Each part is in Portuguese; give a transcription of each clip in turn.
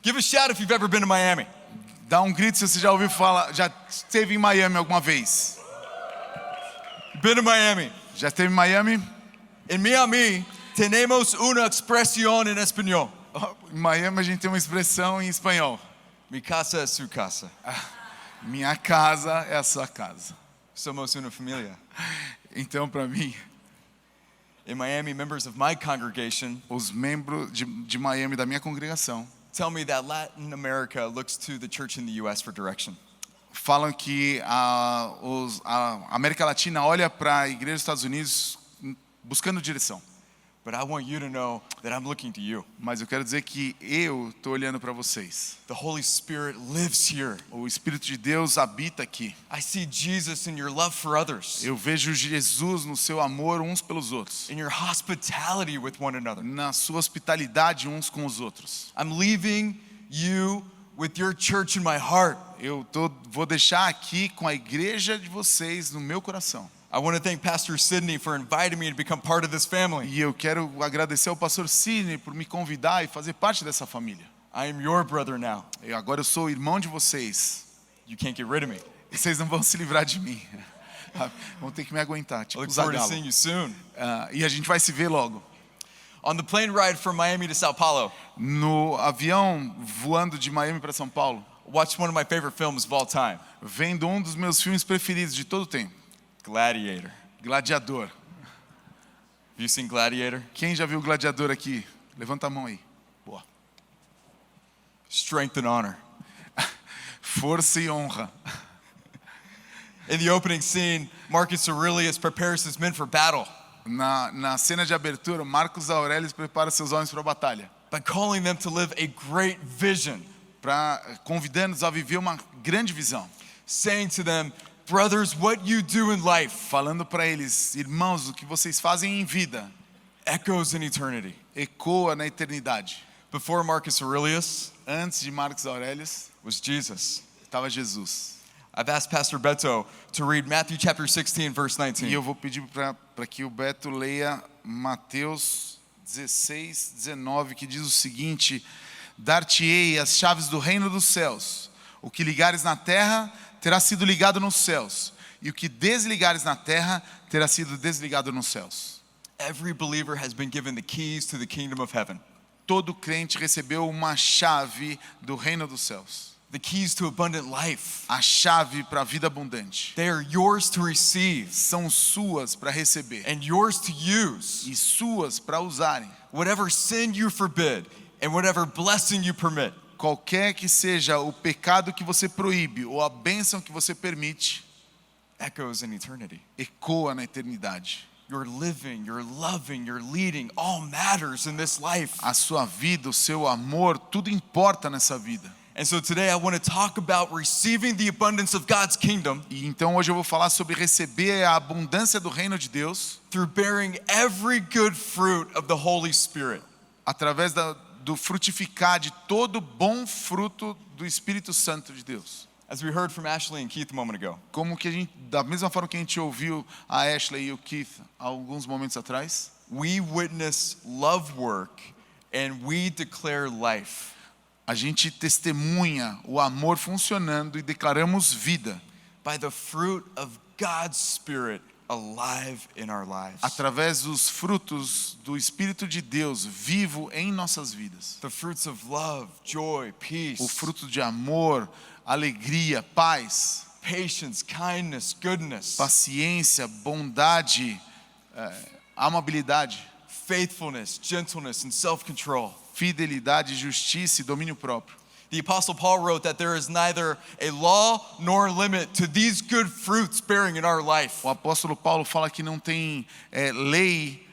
Give a shout if you've ever been to Miami. Dá um grito se você já ouviu falar, já esteve em Miami alguma vez. Been to Miami. Já esteve em Miami? En Miami tenemos una expresión en español. Em Miami a gente tem uma expressão em espanhol. Mi casa es su casa. Minha casa é a sua casa. Somos una familia. Então, para mim, In Miami, members of my congregation os membros de Miami da minha congregação tell me that Latin America looks to the church in the U.S. for direction. falam que a América Latina olha para a igreja dos Estados Unidos buscando direção. But I want you to know that I'm looking to you. Mas eu quero dizer que eu estou olhando para vocês. The Holy Spirit lives here. O Espírito de Deus habita aqui. I see Jesus in your love for others, Eu vejo Jesus no seu amor uns pelos outros, in your hospitality with one another. na sua hospitalidade uns com os outros. I'm leaving you with your church in my heart. Vou deixar aqui com a igreja de vocês no meu coração. I want to thank Pastor Sidney for inviting me to become part of this family. E eu quero agradecer ao pastor Sidney por me convidar e fazer parte dessa família. I am your brother now. Agora eu sou irmão de vocês. You can't get rid of me. E vocês não vão se livrar de mim. Vão ter que me aguentar, I tipo look forward to Zagalo. seeing you soon. E a gente vai se ver logo. On the plane ride from Miami to Sao Paulo, No avião voando de Miami para São Paulo, watched one of my favorite films of all time, vendo um dos meus filmes preferidos de todo o tempo, Gladiator. Gladiador. Have you seen Gladiator? Quem já viu Gladiador aqui? Levanta a mão aí. Boa. Strength and honor. Força e honra. In the opening scene, Marcus Aurelius prepares his men for battle Na cena de abertura, Marcos Aurelius prepara seus homens para a batalha, by calling them to live a great vision, convidando-os a viver uma grande visão, saying to them, brothers, what you do in life falando para eles, irmãos, o que vocês fazem em vida echoes in eternity. ecoa na eternidade. Before Marcus Aurelius Antes de Marcos Aurelius was Jesus. estava Jesus. I've asked Pastor Beto to read Matthew chapter 16, verse E 19. eu vou pedir para que o Beto leia Mateus 16, 19, que diz o seguinte: Dar-te-ei as chaves do reino dos céus. O que ligares na terra terá sido ligado nos céus, e o que desligares na terra terá sido desligado nos céus. Every believer has been given the keys to the kingdom of heaven, Todo crente recebeu uma chave do reino dos céus, the keys to abundant life. a chave para a vida abundante. They are yours to receive São suas para receber and yours to use. e suas para usarem. Whatever sin you forbid and whatever blessing you permit, Qualquer que seja o pecado que você proíbe ou a bênção que você permite, echoes in eternity. ecoa na eternidade. Your living, your loving, your leading, all matters in this life. A sua vida, o seu amor, tudo importa nessa vida. And so today I want to talk about receiving the abundance of God's kingdom E então hoje eu vou falar sobre receber a abundância do reino de Deus through bearing every good fruit of the Holy Spirit. através do frutificar de todo bom fruto do Espírito Santo de Deus. As we heard from Ashley and Keith a moment ago, Como que da mesma forma que a gente ouviu a Ashley e o Keith há alguns momentos atrás, we witness love work and we declare life. a gente testemunha o amor funcionando e declaramos vida By the fruit of God's Spirit alive in our lives. através dos frutos do Espírito de Deus vivo em nossas vidas. The fruits of love, joy, peace, O fruto de amor, alegria, paz, patience, kindness, goodness, paciência, bondade, amabilidade, faithfulness, gentleness, and self-control. fidelidade, justiça e domínio próprio. The Apostle Paul wrote that there is neither a law nor limit to these good fruits bearing in our life. O apóstolo Paulo fala que não tem lei,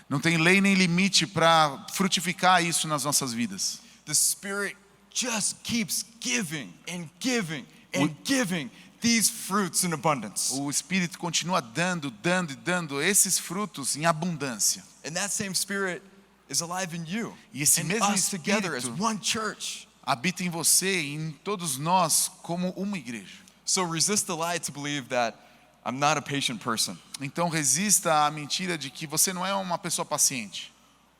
não tem lei nem limite para frutificar isso nas nossas vidas. The Spirit just keeps giving and giving and giving these fruits in abundance. O Espírito continua dando e dando esses frutos em abundância. And that same Spirit is alive in you E esse and mesmo us together as Espírito one church. habita em você e em todos nós como uma igreja. So resist the lie to believe that I'm not a patient person. Então resista à mentira de que você não é uma pessoa paciente.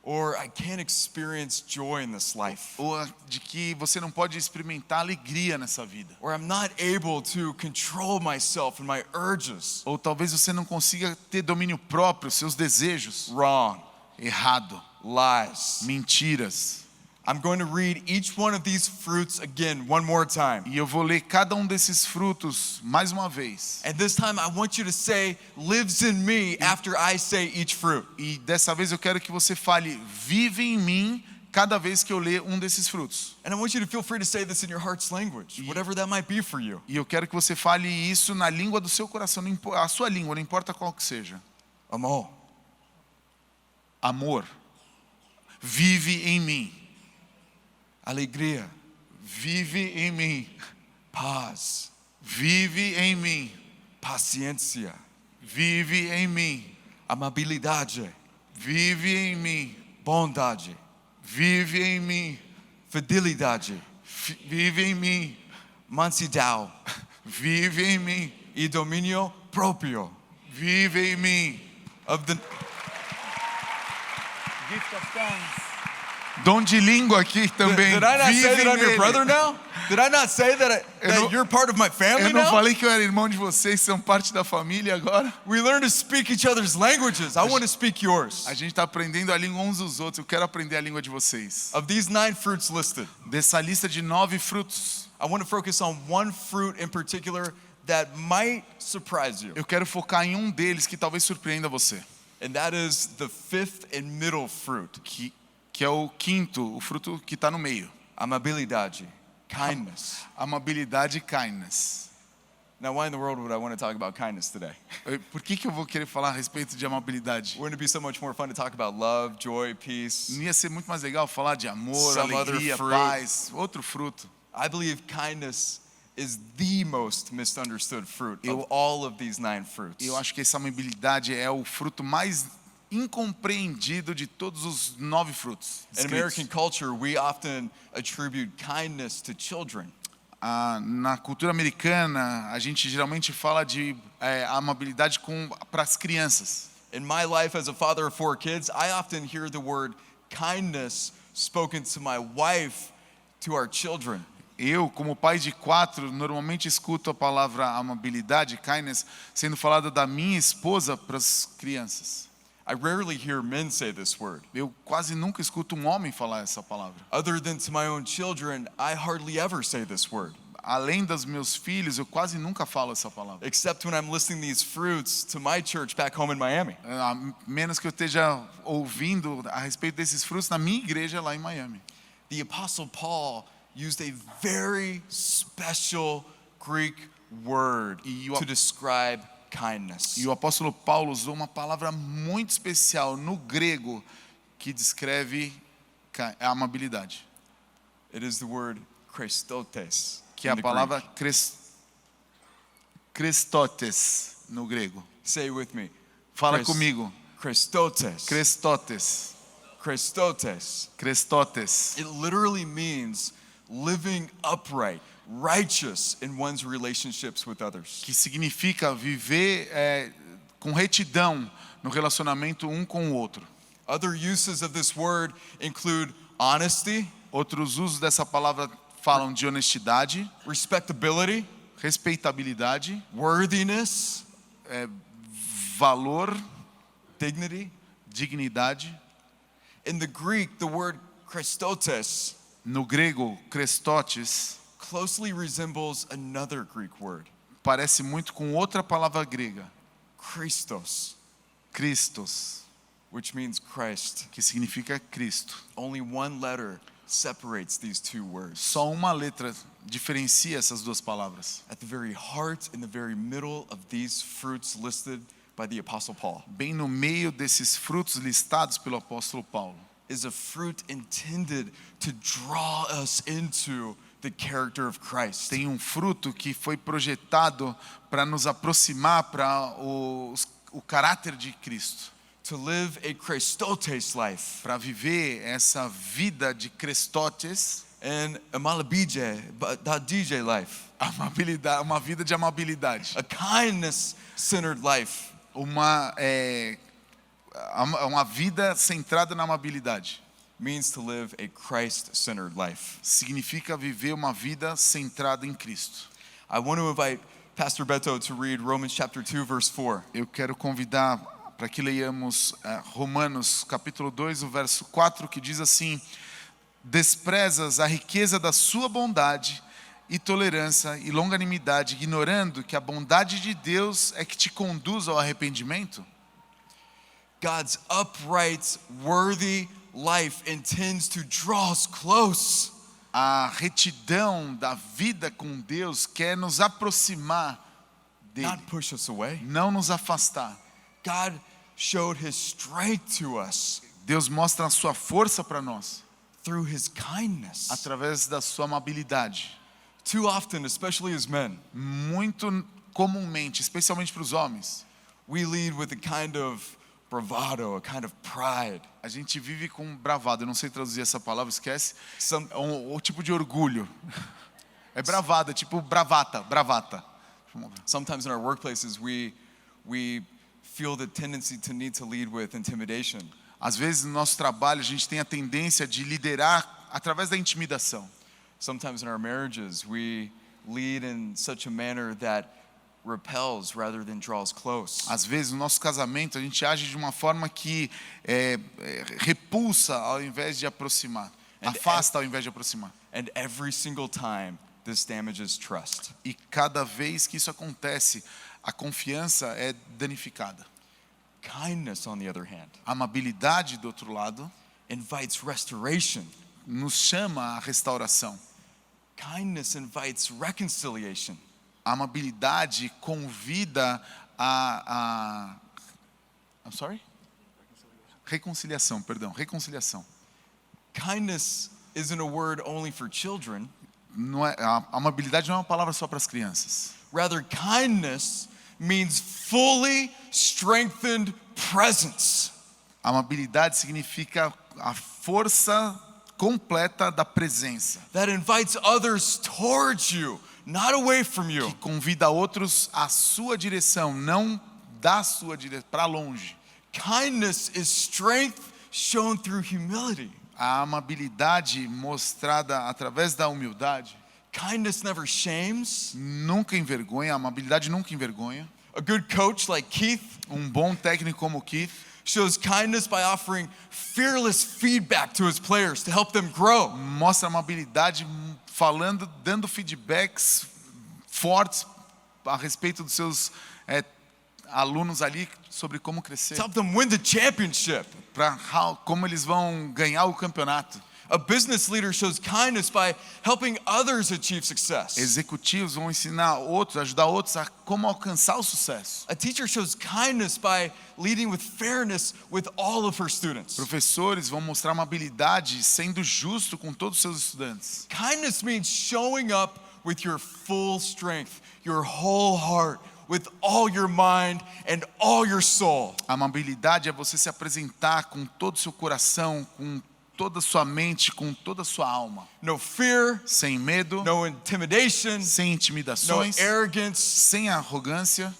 or I can't experience joy in this life, ou de que você não pode experimentar alegria nessa vida. or I'm not able to control myself and my urges. Ou talvez você não consiga ter domínio próprio, seus desejos. Wrong. Errado. Lies. Mentiras. I'm going to read each one of these fruits again one more time. E eu vou ler cada um desses frutos mais uma vez. And this time I want you to say, lives in me, after I say each fruit. E dessa vez eu quero que você fale, vive em mim, cada vez que eu ler um desses frutos. And I want you to feel free to say this in your heart's language, whatever that might be for you. E eu quero que você fale isso na língua do seu coração, a sua língua, não importa qual que seja. Amor. Amor. Vive em mim. Alegria. Vive em mim. Paz. Vive em mim. Paciência. Vive em mim. Amabilidade. Vive em mim. Bondade. Vive em mim. Fidelidade. Vive em mim. Mansidão. Vive em mim. E domínio próprio. Vive em mim. Of the Gift of tongues. Dom de língua aqui também. Did I not Vive say that I'm your nele. brother now? Did I not say that, não- you're part of my family Eu não now? falei que eu era irmão de vocês, são parte da família agora. We learn to speak each other's languages. I want to speak yours. A gente está aprendendo a língua uns dos outros. Eu quero aprender a língua de vocês. Of these 9 fruits listed, Dessa lista de 9 frutos, I want to focus on one fruit in particular that might surprise you. eu quero focar em um deles que talvez surpreenda você. And that is the 5th and middle fruit. Que é o quinto, o fruto que está no meio. Amabilidade. Kindness. Amabilidade e kindness. Now, why in the world would I want to talk about kindness today? Por que eu vou querer falar a respeito de amabilidade? Wouldn't it be so much more fun to talk about love, joy, peace? Não ia ser muito mais legal falar de amor, Some other alegria, fruit. paz, outro fruto. I believe kindness is the most misunderstood fruit Eu- of all of these 9 fruits. Eu acho que essa amabilidade é o fruto mais incompreendido de todos os 9 frutos. In descritos. American culture, we often attribute kindness to children. Na cultura americana, a gente geralmente fala de amabilidade para as crianças. In my life as a father of 4 kids, I often hear the word kindness spoken to my wife, to our children. Eu, como pai de 4, normalmente escuto a palavra amabilidade, kindness, sendo falada da minha esposa para as crianças. I rarely hear men say this word. Eu quase nunca escuto um homem falar essa palavra. Other than to my own children, I hardly ever say this word, Além dos meus filhos, eu quase nunca falo essa palavra. except when I'm listing these fruits to my church back home in Miami. A menos que eu esteja ouvindo a respeito desses frutos na minha igreja lá em Miami. The Apostle Paul used a very special Greek word to describe kindness. E o apóstolo Paulo usou uma palavra muito especial no grego que descreve a amabilidade, It is the word Christotes. que é a palavra Christotes no grego. Say it with me. Fala Chris- comigo. Christotes. Christotes. Christotes. Christotes. It literally means living upright, righteous in one's relationships with others. Que significa viver com retidão no relacionamento um com o outro. Other uses of this word include honesty, Outros usos dessa palavra falam de honestidade, respectability, respeitabilidade, worthiness, valor, dignity. dignidade. In the Greek, the word Christotes No grego, Christotes closely resembles another Greek word, parece muito com outra palavra grega, Christos, Christos, which means Christ. que significa Cristo. Only one letter separates these 2 words. Só uma letra diferencia essas duas palavras. At the very heart, in the very middle of these fruits listed by the Apostle Paul, Bem no meio desses frutos listados pelo apóstolo Paulo, is a fruit intended to draw us into the character of Christ. tem um fruto que foi projetado para nos aproximar para o caráter de Cristo, To live a Christotes life para viver essa vida de Christotes, and a malabije, da DJ life, amabilidade, uma vida de amabilidade, a kindness-centered life, uma uma vida centrada na amabilidade. means to live a Christ-centered life. Significa viver uma vida centrada em Cristo. I want to invite Pastor Beto to read Romans chapter 2, verse 4. Eu quero convidar para que leiamos Romanos capítulo 2, o verso 4, que diz assim: desprezas a riqueza da sua bondade e tolerância e longanimidade, ignorando que a bondade de Deus é que te conduz ao arrependimento? God's upright, worthy life intends to draw us close. A retidão da vida com Deus quer nos aproximar dele, Not push us away. não nos afastar. God showed his strength to us Deus mostra a sua força para nós through his kindness. através da sua amabilidade. Too often, especially as men, Muito comumente, especialmente para os homens, we lead with a kind of bravado, a kind of pride. a gente vive com bravado. Eu não sei traduzir essa palavra, esquece. Some, É um tipo de orgulho. É bravada, tipo bravata. sometimes in our workplaces, we feel the tendency to need to lead with intimidation. Às vezes no nosso trabalho a gente tem a tendência de liderar através da intimidação. Sometimes in our marriages, we lead in such a manner that repels rather than draws close. Às vezes no nosso casamento a gente age de uma forma que repulsa ao invés de aproximar, afasta ao invés de aproximar. And every single time, this damages trust. E cada vez que isso acontece, a confiança é danificada. Kindness, on the other hand, A amabilidade, do outro lado, invites restoration. nos chama à restauração. Kindness invites reconciliation. A amabilidade convida I'm sorry? Reconciliação, perdão, reconciliação. Kindness isn't a word only for children. Não é, a amabilidade não é uma palavra só para as crianças. Rather, kindness means fully strengthened presence. A amabilidade significa a força completa da presença, That invites others towards you, not away from you. que convida outros à sua direção, não da sua direção, para longe. Kindness is strength shown through humility. A amabilidade mostrada através da humildade Kindness never shames. nunca envergonha, a amabilidade nunca envergonha. A good coach like Keith Um bom técnico como Keith shows kindness by offering fearless feedback to his players to help them grow. mostra amabilidade falando, dando feedbacks fortes a respeito dos seus alunos ali sobre como crescer, To help them win the championship. para como eles vão ganhar o campeonato. A business leader shows kindness by helping others achieve success. Executivos vão ensinar outros, ajudar outros a como alcançar o sucesso. A teacher shows kindness by leading with fairness with all of her students. Professores vão mostrar amabilidade sendo justo com todos os seus estudantes. Kindness means showing up with your full strength, your whole heart, with all your mind and all your soul. A amabilidade é você se apresentar com todo o seu coração, com toda a sua mente, com toda a sua alma. No fear, Sem medo, no intimidation, sem no intimidações, arrogance, sem arrogância,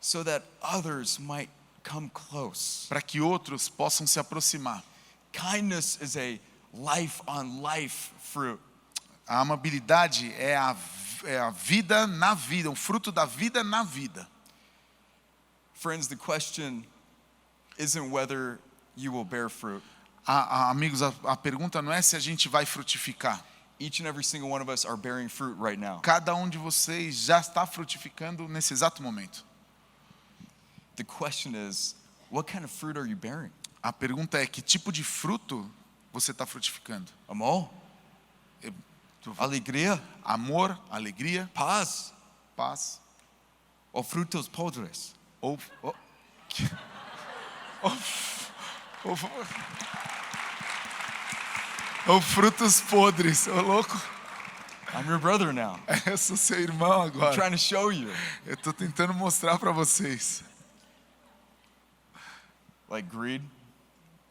so that others might come close. para que outros possam se aproximar. Kindness is a life-on-life fruit. A amabilidade é a vida na vida, um fruto da vida na vida. Friends, the question isn't whether you will bear fruit. Amigos, a pergunta não é se a gente vai frutificar. Each and every single one of us are bearing fruit right now. Cada um de vocês já está frutificando nesse exato momento. The question is, what kind of fruit are you bearing? A pergunta é: que tipo de fruto você está frutificando? Amor, alegria, Amor, alegria, paz, paz ou frutos podres? ou ou frutos podres? Ô louco, I'm your brother now. eu sou seu irmão I'm agora. trying to show you. Eu estou tentando mostrar para vocês. Like greed,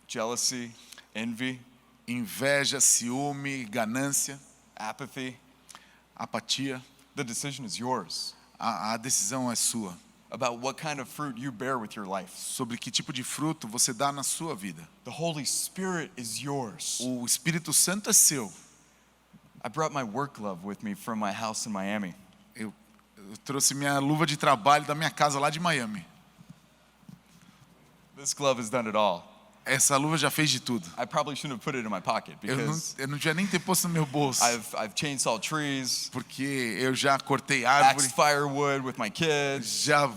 jealousy, envy, Inveja, ciúme, ganância, apathy. apatia. The decision is yours. A decisão é sua. about what kind of fruit you bear with your life. sobre que tipo de fruto você dá na sua vida. The Holy Spirit is yours. O Espírito Santo é seu. I brought my work glove with me from my house in Miami. Eu trouxe minha luva de trabalho da minha casa lá de Miami. This glove has done it all. Essa luva já fez de tudo. I probably shouldn't have put it in my pocket Eu because não devia nem ter posto no meu bolso, I've chainsawed trees, porque eu já cortei axed árvore, firewood with my kids, já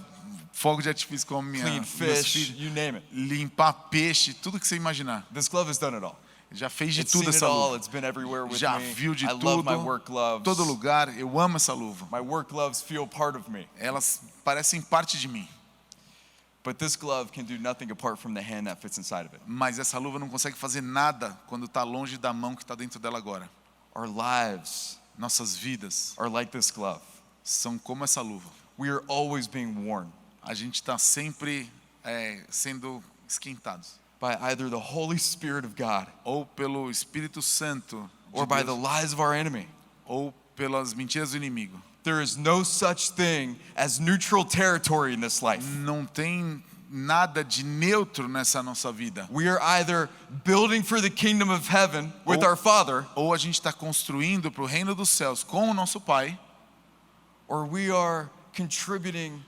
fogo de artifício com cleaned meus fish, filhos, you name it. limpar peixe, tudo que você imaginar. This glove has done it all. Já fez de It's tudo seen it essa all. luva. It's been everywhere with Já me. viu de I love my tudo, work gloves. todo lugar. Eu amo essa luva. My work gloves feel part of me. Elas parecem parte de mim. But this glove can do nothing apart from the hand that fits inside of it. Mas essa luva não consegue fazer nada quando está longe da mão que está dentro dela agora. Our lives Nossas vidas are like this glove. são como essa luva. We are always being worn A gente está sempre sendo esquentados. by either the Holy Spirit of God Ou pelo Espírito Santo de or by the Deus, lies of our enemy. ou pelas mentiras do inimigo. There is no such thing as neutral territory in this life. Não tem nada de neutro nessa nossa vida. We are either building for the kingdom of heaven with Oh. our Father, Ou a gente está construindo para o reino dos céus com o nosso Pai, or we are contributing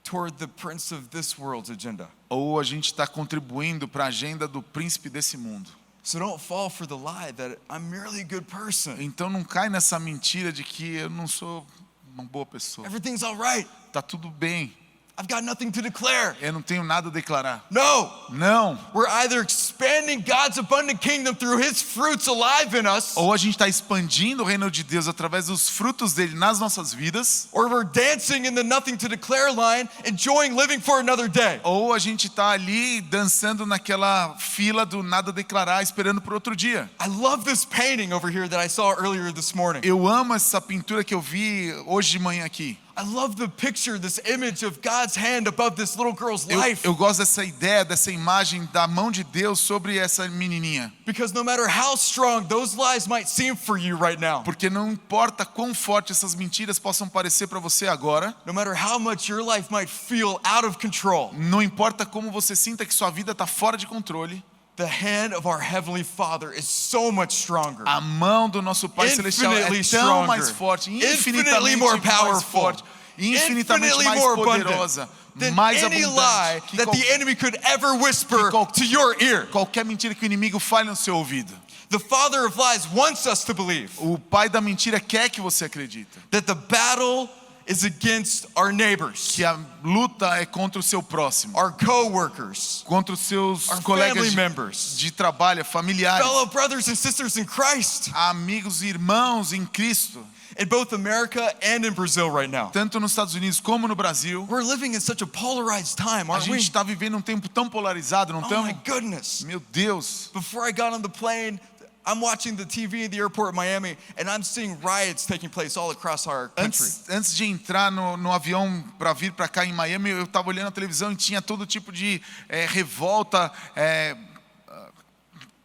toward the prince of this world's agenda. ou a gente está contribuindo para a agenda do príncipe desse mundo. So don't fall for the lie that I'm merely a good person. Então não cai nessa mentira de que eu não sou uma boa pessoa. Everything's all right. Tá tudo bem. I've got nothing to declare. Eu não tenho nada a declarar. No, Não. we're either expanding God's abundant kingdom through his fruits alive in us, Ou a gente está expandindo o reino de Deus através dos frutos dele nas nossas vidas, or we're dancing in the nothing to declare line, enjoying living for another day. ou a gente está ali dançando naquela fila do nada a declarar, esperando por outro dia. I love this painting over here that I saw earlier this morning. Eu amo essa pintura que eu vi hoje de manhã aqui. I love the picture, this image of God's hand above this little girl's life. Eu gosto dessa ideia, dessa imagem da mão de Deus sobre essa menininha. Because no matter how strong those lies might seem for you right now, Porque não importa quão forte essas mentiras possam parecer para você agora, no matter how much your life might feel out of control, não importa como você sinta que sua vida está fora de controle, the hand of our Heavenly Father is so much stronger, a mão do nosso Pai Celestial é infinitely tão stronger, mais forte, infinitely infinitamente more mais powerful, forte, infinitamente infinitely mais more poderosa, abundant than mais any abundante lie que that the enemy could ever whisper qual- to your ear. qualquer mentira que o inimigo fale no seu ouvido. The father of lies wants us to believe O pai da mentira quer que você acredite that the battle is against our neighbors, que a luta é contra o seu próximo, our co-workers, contra os seus our colegas family members, de trabalho, familiares, fellow brothers and sisters in Christ, amigos e irmãos em Cristo, in both America and in Brazil right now. tanto nos Estados Unidos como no Brasil. We're living in such a polarized time, A aren't we? gente está vivendo um tempo tão polarizado, não Oh my estamos? goodness. Meu Deus. Before I got on the plane, I'm watching the TV in the airport in Miami, and I'm seeing riots taking place all across our country. Antes de entrar no avião para vir para cá em Miami, eu estava olhando a televisão e tinha todo tipo de revolta,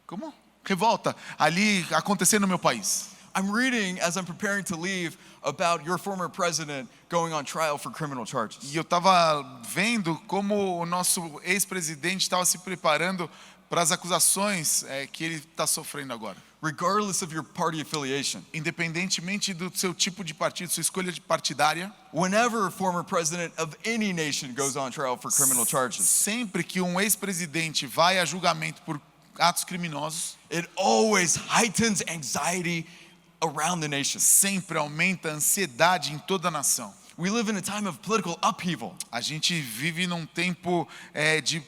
como? Revolta ali acontecendo no meu país. I'm reading as I'm preparing to leave about your former president going on trial for criminal charges. E eu estava vendo como o nosso ex-presidente estava se preparando para as acusações que ele está sofrendo agora. Regardless of your party affiliation, Independentemente do seu tipo de partido, sua escolha de partidária, whenever a former president of any nation goes on trial for criminal charges, sempre que um ex-presidente vai a julgamento por atos criminosos, it always heightens anxiety around the nation. sempre aumenta a ansiedade em toda a nação. We live in a time of political upheaval, A gente vive num tempo de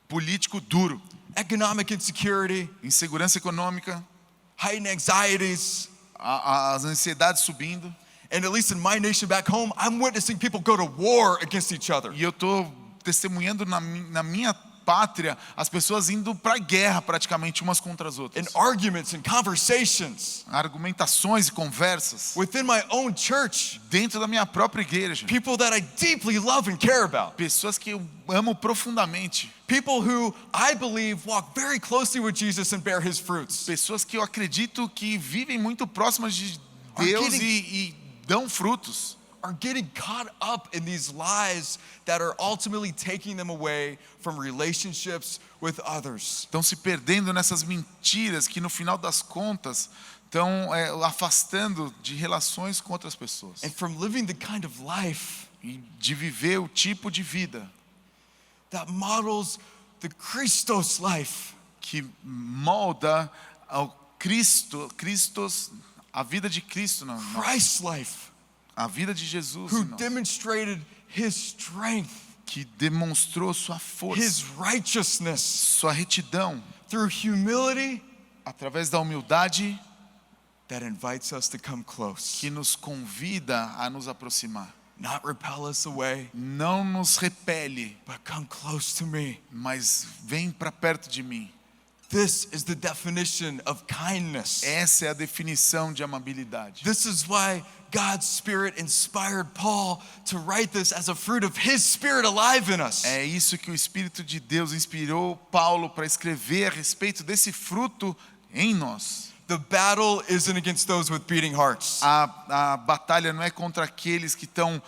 político duro, economic insecurity, insegurança econômica, heightened anxieties. as ansiedades subindo. And at least in my nation back home, I'm witnessing people go to war against each other. E eu estou testemunhando na minha pátria as pessoas indo para a guerra praticamente umas contra as In outras. arguments and conversations Argumentações e conversas within my own church, dentro da minha própria igreja. people that I deeply love and care about, Pessoas que eu amo profundamente. people who I believe walk very closely with Jesus and bear his fruits. Pessoas que eu acredito que vivem muito próximas de Are Deus getting- e dão frutos. are getting caught up in these lies that are ultimately taking them away from relationships with others. Estão se perdendo nessas mentiras que no final das contas estão afastando de relações com outras pessoas. And from living the kind of life E de viver o tipo de vida that models the Christos life. que molda ao a vida de Cristo, Christ's life, a vida de Jesus who em nós, demonstrated his strength, que demonstrou sua força, his righteousness sua retidão, through humility através da humildade that invites us to come close, que nos convida a nos aproximar. not repel us away, Não nos repele, but come close to me. mas vem para perto de mim. This is the definition of kindness. Essa é a definição de amabilidade. This is why God's Spirit inspired Paul to write this as a fruit of his Spirit alive in us. É isso que o Espírito de Deus inspirou Paulo para escrever a respeito desse fruto em nós. The battle isn't against those with beating hearts. A batalha não é contra aqueles que estão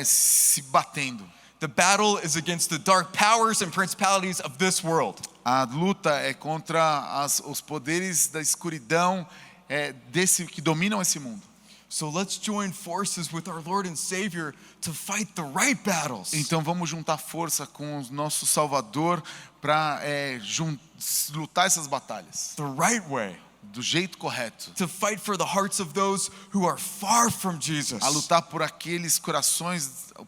se batendo. The battle is against the dark powers and principalities of this world. A luta é contra os poderes da escuridão que dominam esse mundo. So let's join forces with our Lord and Savior to fight the right battles. Então vamos juntar força com o nosso Salvador para lutar essas batalhas The right way. do jeito correto. To fight for the hearts of those who are far from Jesus. A lutar por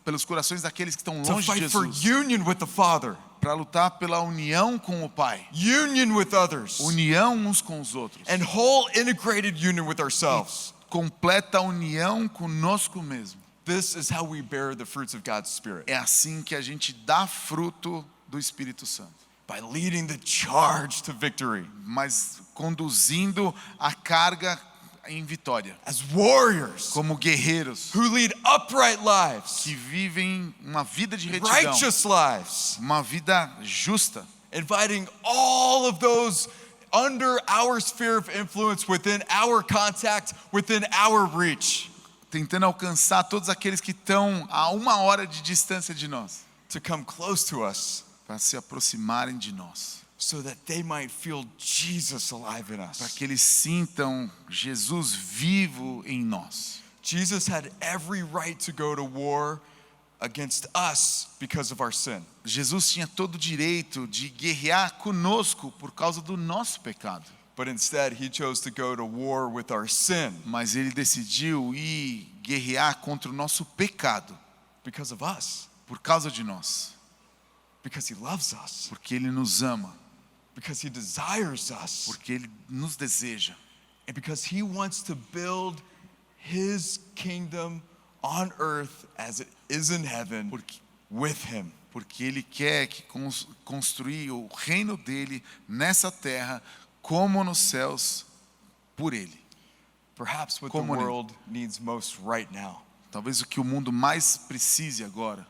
pelos corações daqueles que estão To longe de fight for Jesus. union with the Father. Para lutar pela união com o Pai. Union with others. União uns com os outros. And whole integrated union with ourselves. Completa união conosco mesmo. This is how we bear the fruits of God's Spirit. É assim que a gente dá fruto do Espírito Santo. By leading the charge to victory. Mas conduzindo a carga em vitória. As warriors Como guerreiros who lead upright lives. que vivem uma vida de retidão. Righteous lives. Uma vida justa. Inviting all of those under our sphere of influence, within our contact, within our reach, Tentando alcançar todos aqueles que estão a 1 hora de distância de nós. to come close to us Para se aproximarem de nós. so that they might feel Jesus alive in Para us. que eles sintam Jesus vivo em nós. Jesus had every right to go to war against us because of our sin. Jesus tinha todo o direito de guerrear conosco por causa do nosso pecado. But instead, he chose to go to war with our sin Mas ele decidiu ir guerrear contra o nosso pecado because of us, por causa de nós. because he loves us, Porque ele nos ama, because he desires us, porque ele nos deseja. and because he wants to build his kingdom on earth as it is in heaven Porque, with him. porque ele quer que construir o reino dele nessa terra como nos céus por ele. Perhaps what Como the nele. world needs most right now Talvez o que o mundo mais precise agora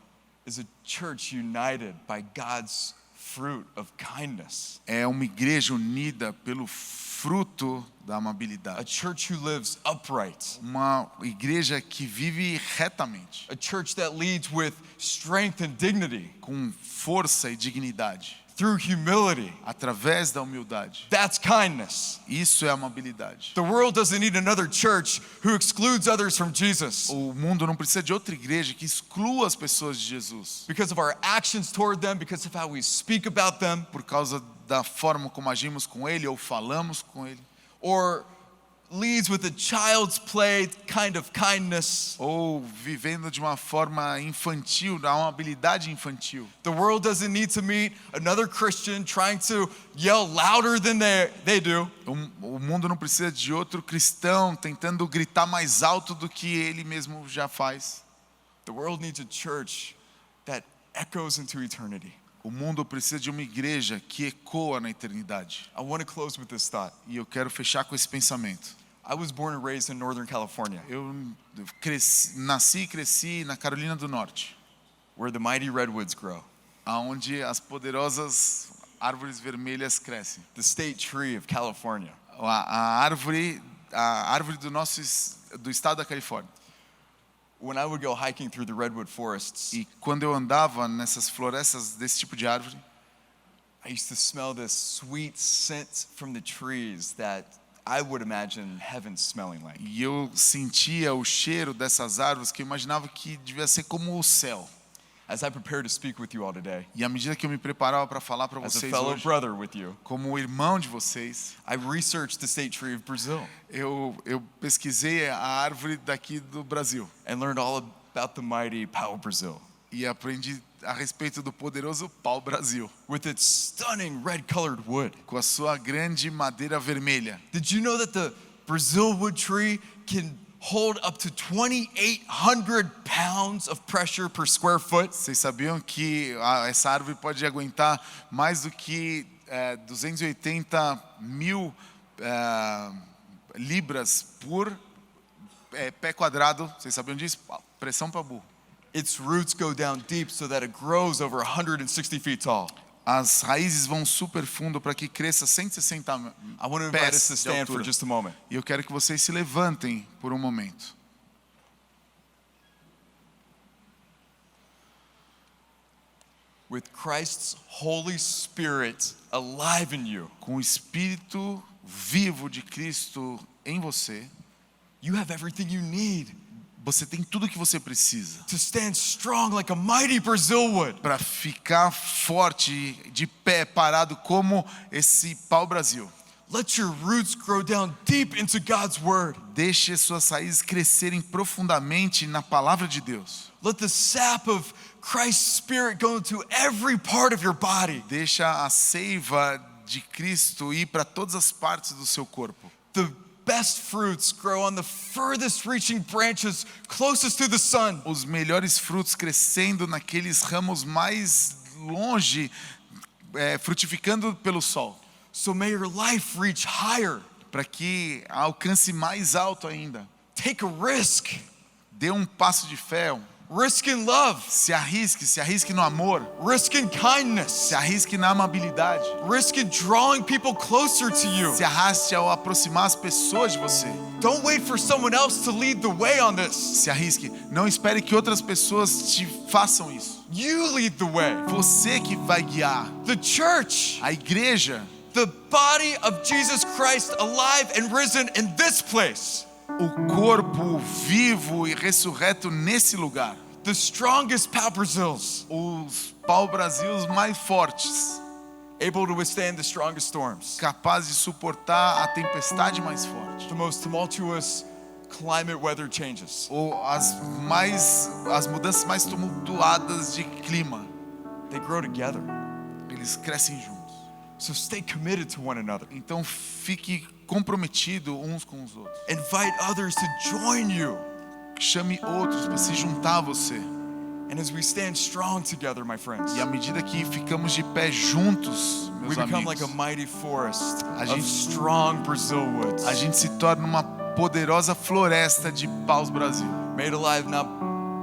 is a church united by God's fruit of kindness. é uma igreja unida pelo fruto da A amabilidade. church who lives upright. Uma igreja que vive retamente, A church that leads with strength and dignity com força e dignidade, through humility. através da humildade. That's kindness. Isso é amabilidade. The world doesn't need another church who excludes others from Jesus O mundo não precisa de outra igreja que exclua as pessoas de Jesus because of our actions toward them, because of how we speak about them, por causa da forma como agimos com ele ou falamos com ele, or leads with a child's play kind of kindness. ou vivendo de uma forma infantil, da amabilidade infantil. The world doesn't need to meet another Christian trying to yell louder than they do. O mundo não precisa de outro cristão tentando gritar mais alto do que ele mesmo já faz. The world needs a church that echoes into eternity. O mundo precisa de uma igreja que ecoa na eternidade. I want to close with this thought. E eu quero fechar com esse pensamento. I was born and raised in Northern California, Eu nasci e cresci na Carolina do Norte, where the mighty redwoods grow, aonde as poderosas árvores vermelhas crescem. the state tree of California. A árvore do estado da Califórnia. When I would go hiking through the redwood forests, E quando eu andava nessas florestas desse tipo de árvore, I used to smell this sweet scent from the trees that I would imagine heaven smelling like. e eu sentia o cheiro dessas árvores que eu imaginava que devia ser como o céu. As I prepare to speak with you all today, E à medida que eu me preparava para falar para as a vocês fellow hoje, brother with you, como irmão de vocês, I researched the state tree of Brazil eu pesquisei a árvore daqui do Brasil and learned all about the mighty pau Brazil e aprendi a respeito do poderoso pau-brasil, with its stunning red-colored wood. com a sua grande madeira vermelha. Did you know that the Brazil wood tree can hold up to 2,800 pounds of pressure per square foot? Vocês sabiam que essa árvore pode aguentar mais do que 280 mil libras por pé quadrado? Vocês sabiam disso? Pressão para burro. Its roots go down deep so that it grows over 160 feet tall. As raízes vão super fundo para que cresça 160 I want to invite us pés to de stand for altura. just a moment. E eu quero que vocês se levantem por um momento. With Christ's Holy Spirit alive in you, Com o Espírito vivo de Cristo em você, you have everything you need você tem tudo o que você precisa to stand strong like a mighty Brazil would. para ficar forte, de pé, parado como esse pau-brasil. Let your roots grow down deep into God's word. Deixe suas raízes crescerem profundamente na palavra de Deus. Let the sap of Christ's Spirit go into every part of your body. Deixa a seiva de Cristo ir para todas as partes do seu corpo. The best fruits grow on the furthest reaching branches closest to the sun. Os melhores frutos crescendo naqueles ramos mais longe, frutificando pelo sol, So may your life reach higher. para que alcance mais alto ainda. Take a risk. Dê um passo de fé, Risk in love. se arrisque no amor, Risk in kindness. se arrisque na amabilidade, Risk in drawing people closer to you. se arraste ao aproximar as pessoas de você. Don't wait for someone else to lead the way on this. Se arrisque, não espere que outras pessoas te façam isso. You lead the way. Você que vai guiar. The church, A igreja, the body of Jesus Christ alive and risen in this place. o corpo vivo e ressurreto nesse lugar. The strongest pau Brazils, Os pau-brasilos mais fortes, able to withstand the strongest storms. capazes de suportar a tempestade mais forte. The most tumultuous climate weather changes. Ou as mudanças mais tumultuadas de clima. They grow together. Eles crescem juntos. So stay committed to one another. Então fique comprometido uns com os outros. Invite others to join you. Chame outros para se juntar a você. And as we stand strong together, my friends, E à medida que ficamos de pé juntos, we meus become amigos, like a mighty forest A of gente- strong Brazil woods, a gente se torna uma poderosa floresta de paus Brasil. made alive not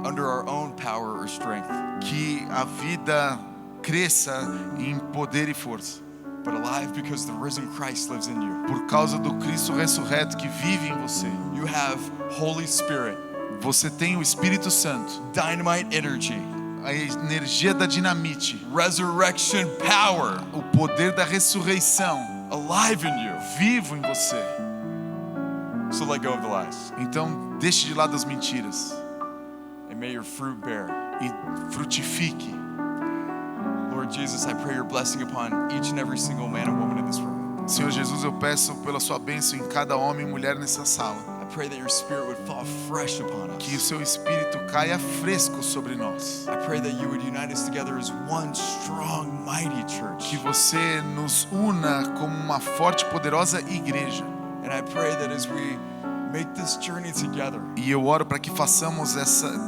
under our own power or strength, Que a vida cresça em poder e força. but alive because the risen Christ lives in you. Por causa do Cristo ressurreto que vive em você. You have Holy Spirit, Você tem o Espírito Santo, dynamite energy, a energia da dinamite, resurrection power o poder da ressurreição alive in you. vivo em você. So let go of the lies Então, deixe de lado as mentiras and may your fruit bear. e frutifique. Lord Jesus, I pray your blessing upon each and every single man and woman in this room. Senhor Jesus, eu peço pela sua bênção em cada homem e mulher nessa sala. I pray that your spirit would fall fresh upon Que o us. seu Espírito caia fresco sobre nós. I pray that you would unite us together as one strong, mighty church. Que você nos una como uma forte, poderosa igreja. And I pray that as we make this journey together, E eu oro para que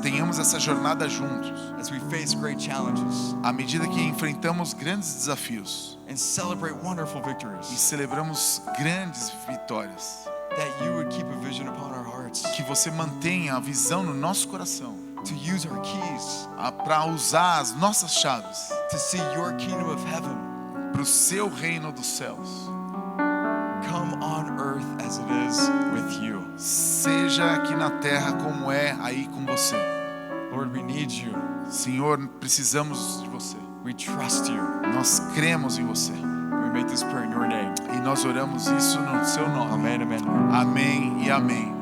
tenhamos essa jornada juntos. as we face great challenges À medida que enfrentamos grandes desafios and celebrate wonderful e victories, celebramos grandes vitórias. that you would keep a vision upon our hearts Que você mantenha a visão no nosso coração to use our keys para usar as nossas chaves to see your kingdom of heaven para o seu reino dos céus. come on earth as it is with you. Seja seja aqui na terra como é aí com você. Lord, we need you. Senhor, precisamos de você. We trust you. Nós cremos em você. We make this prayer in your name. E nós oramos isso no seu nome. Amen, amen. Amém e amém.